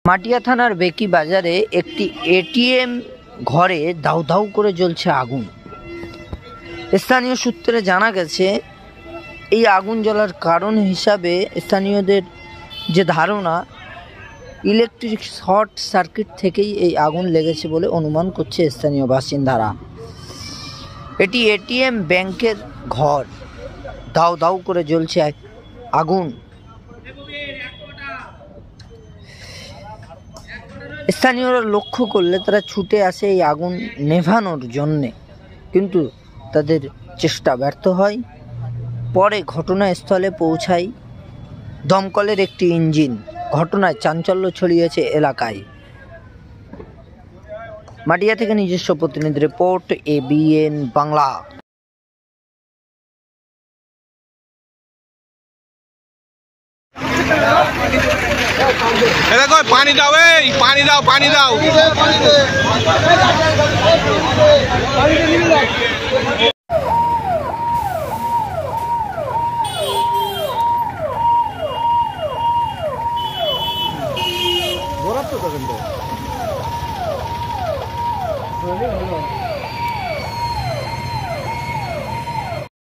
মাটিয়া থানার বেকি বাজারে একটি এটিএম ঘরে দাউ দাউ করে জ্বলছে আগুন। স্থানীয় সূত্রে জানা গেছে, এই আগুন জ্বলার কারণ হিসাবে স্থানীয়দের যে ধারণা, ইলেকট্রিক শর্ট সার্কিট থেকেই এই আগুন লেগেছে বলে অনুমান করছে স্থানীয় বাসিন্দারা। এটি এটিএম ব্যাংকের ঘর, দাউ দাউ করে জ্বলছে আগুন। স্থানীয়রা লক্ষ্য করলে তারা ছুটে আসে এই আগুন নেভানোর জন্যে, কিন্তু তাদের চেষ্টা ব্যর্থ হয়। পরে ঘটনাস্থলে পৌঁছায় দমকলের একটি ইঞ্জিন। ঘটনায় চাঞ্চল্য ছড়িয়েছে এলাকায়। মাটিয়া থেকে নিজস্ব প্রতিনিধি রিপোর্ট, ABN বাংলা। पानी दाओ, पानी दाओ, पानी दाओ। বরাদ্দ করেন তো